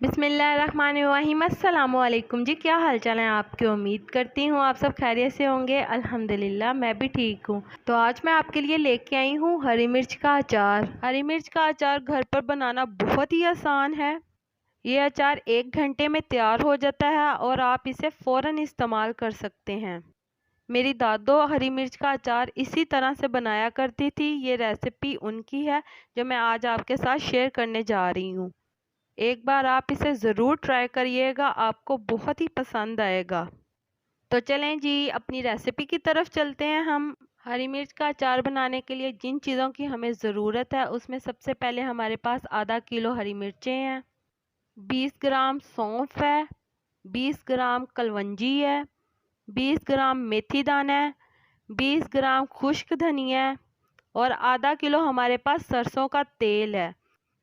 बिस्मिल्लाहिर्रहमानिर्रहीम। अस्सलामुअलैकुम जी, क्या हाल चाल है आपके। उम्मीद करती हूँ आप सब खैरियत से होंगे। अल्हम्दुलिल्लाह मैं भी ठीक हूँ। तो आज मैं आपके लिए लेके आई हूँ हरी मिर्च का अचार। हरी मिर्च का अचार घर पर बनाना बहुत ही आसान है। ये अचार 1 घंटे में तैयार हो जाता है और आप इसे फ़ौरन इस्तेमाल कर सकते हैं। मेरी दादो हरी मिर्च का अचार इसी तरह से बनाया करती थी। ये रेसिपी उनकी है जो मैं आज आपके साथ शेयर करने जा रही हूँ। एक बार आप इसे ज़रूर ट्राई करिएगा, आपको बहुत ही पसंद आएगा। तो चलें जी अपनी रेसिपी की तरफ चलते हैं। हम हरी मिर्च का अचार बनाने के लिए जिन चीज़ों की हमें ज़रूरत है उसमें सबसे पहले हमारे पास आधा किलो हरी मिर्चें हैं, 20 ग्राम सौंफ है, 20 ग्राम कलवंजी है, 20 ग्राम मेथी दाना है, 20 ग्राम खुश्क धनिया है और आधा किलो हमारे पास सरसों का तेल है।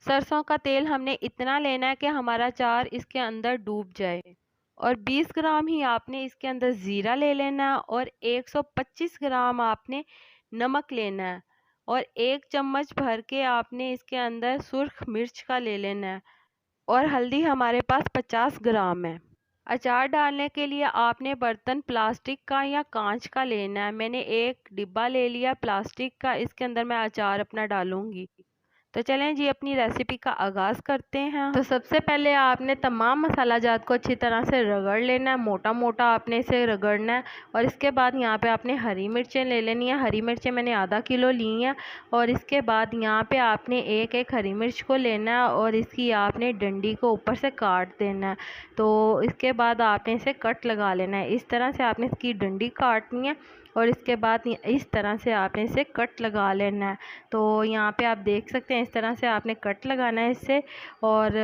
सरसों का तेल हमने इतना लेना है कि हमारा अचार इसके अंदर डूब जाए। और 20 ग्राम ही आपने इसके अंदर ज़ीरा ले लेना है और 125 ग्राम आपने नमक लेना है और 1 चम्मच भर के आपने इसके अंदर सुर्ख मिर्च का ले लेना है और हल्दी हमारे पास 50 ग्राम है। अचार डालने के लिए आपने बर्तन प्लास्टिक का या कांच का लेना है। मैंने एक डिब्बा ले लिया प्लास्टिक का, इसके अंदर मैं अचार अपना डालूंगी। तो चलें जी अपनी रेसिपी का आगाज़ करते हैं। तो सबसे पहले आपने तमाम मसाला जात को अच्छी तरह से रगड़ लेना है, मोटा मोटा आपने इसे रगड़ना है। और इसके बाद यहाँ पे आपने हरी मिर्चें ले लेनी है। हरी मिर्चें मैंने आधा किलो ली हैं और इसके बाद यहाँ पे आपने एक एक हरी मिर्च को लेना है और इसकी आपने डंडी को ऊपर से काट देना है। तो इसके बाद आपने इसे कट लगा लेना है। इस तरह से आपने इसकी डंडी काटनी है और इसके बाद इस तरह से आपने इसे कट लगा लेना है। तो यहाँ पे आप देख सकते हैं इस तरह से आपने कट लगाना है इससे। और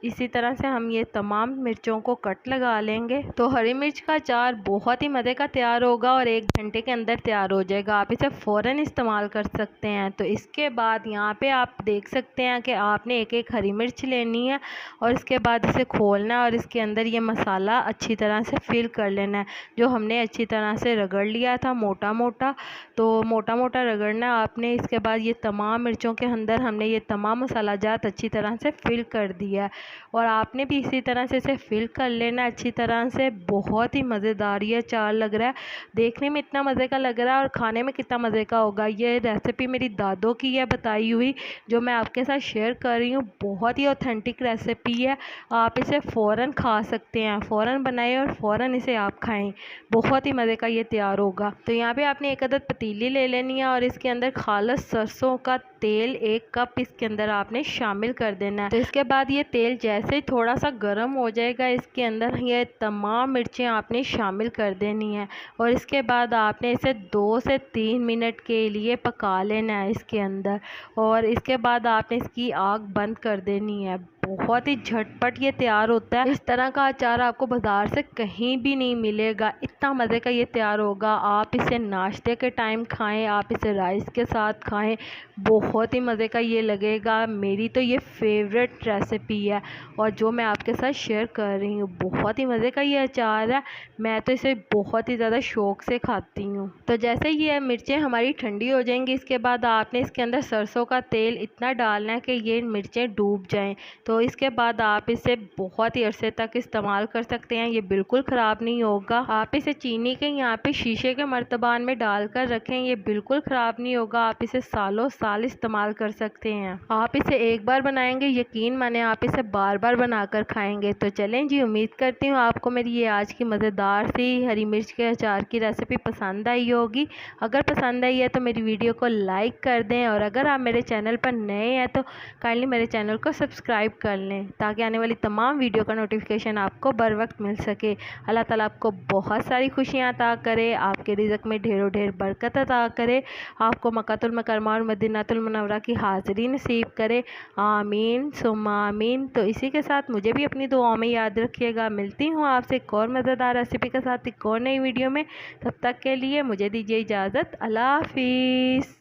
इसी तरह से हम ये तमाम मिर्चों को कट लगा लेंगे। तो हरी मिर्च का अचार बहुत ही मज़े का तैयार होगा और 1 घंटे के अंदर तैयार हो जाएगा। आप इसे फ़ौरन इस्तेमाल कर सकते हैं। तो इसके बाद यहाँ पे आप देख सकते हैं कि आपने एक एक हरी मिर्च लेनी है और इसके बाद इसे खोलना है और इसके अंदर ये मसाला अच्छी तरह से फिल कर लेना है जो हमने अच्छी तरह से रगड़ लिया था मोटा मोटा। तो मोटा मोटा रगड़ना आपने। इसके बाद ये तमाम मिर्चों के अंदर हमने ये तमाम मसाला जात अच्छी तरह से फिल कर दिया है और आपने भी इसी तरह से इसे फिल कर लेना अच्छी तरह से। बहुत ही मज़ेदार ये अचार लग रहा है, देखने में इतना मज़े का लग रहा है और खाने में कितना मज़े का होगा। ये रेसिपी मेरी दादों की है बताई हुई जो मैं आपके साथ शेयर कर रही हूँ। बहुत ही ऑथेंटिक रेसिपी है, आप इसे फ़ौरन खा सकते हैं। फ़ौरन बनाएं और फ़ौरन इसे आप खाएं, बहुत ही मज़े का ये तैयार होगा। तो यहाँ पे आपने एक अदद पतीली ले लेनी है और इसके अंदर खालिस सरसों का तेल 1 कप इसके अंदर आपने शामिल कर देना है। तो इसके बाद ये तेल जैसे ही थोड़ा सा गर्म हो जाएगा इसके अंदर ये तमाम मिर्चें आपने शामिल कर देनी है और इसके बाद आपने इसे 2 से 3 मिनट के लिए पका लेना है इसके अंदर। और इसके बाद आपने इसकी आग बंद कर देनी है। बहुत ही झटपट ये तैयार होता है। इस तरह का अचार आपको बाज़ार से कहीं भी नहीं मिलेगा, इतना मज़े का ये तैयार होगा। आप इसे नाश्ते के टाइम खाएं, आप इसे राइस के साथ खाएं, बहुत ही मज़े का ये लगेगा। मेरी तो ये फेवरेट रेसिपी है और जो मैं आपके साथ शेयर कर रही हूँ। बहुत ही मज़े का ये अचार है, मैं तो इसे बहुत ही ज़्यादा शौक़ से खाती हूँ। तो जैसे ये मिर्चें हमारी ठंडी हो जाएंगी इसके बाद आपने इसके अंदर सरसों का तेल इतना डालना है कि ये मिर्चें डूब जाएं। तो इसके बाद आप इसे बहुत ही अरसे तक इस्तेमाल कर सकते हैं, ये बिल्कुल ख़राब नहीं होगा। आप इसे चीनी के यहाँ पे शीशे के मर्तबान में डाल कर रखें, ये बिल्कुल ख़राब नहीं होगा। आप इसे सालों साल इस्तेमाल कर सकते हैं। आप इसे एक बार बनाएंगे यकीन माने आप इसे बार बार बनाकर खाएंगे। तो चलें जी, उम्मीद करती हूँ आपको मेरी ये आज की मज़ेदार सी हरी मिर्च के अचार की रेसिपी पसंद आई होगी। अगर पसंद आई है तो मेरी वीडियो को लाइक कर दें और अगर आप मेरे चैनल पर नए हैं तो काइंडली मेरे चैनल को सब्सक्राइब कर लें ताकि आने वाली तमाम वीडियो का नोटिफिकेशन आपको बर वक्त मिल सके। अल्लाह ताला आपको बहुत सारी खुशियाँ अता करे, आपके रिज़्क़ में ढेरों ढेर बरकत अता करे, आपको मक्कातुल मुकर्रमा और मदीनातुल मुनव्वरा की हाज़िरी नसीब करे। आमीन सुम्मा आमीन। तो इसी के साथ मुझे भी अपनी दुआओं में याद रखिएगा। मिलती हूँ आपसे एक और मज़ेदार रेसिपी के साथ एक और नई वीडियो में। तब तक के लिए मुझे दीजिए इजाज़त। अल्लाह हाफिज़।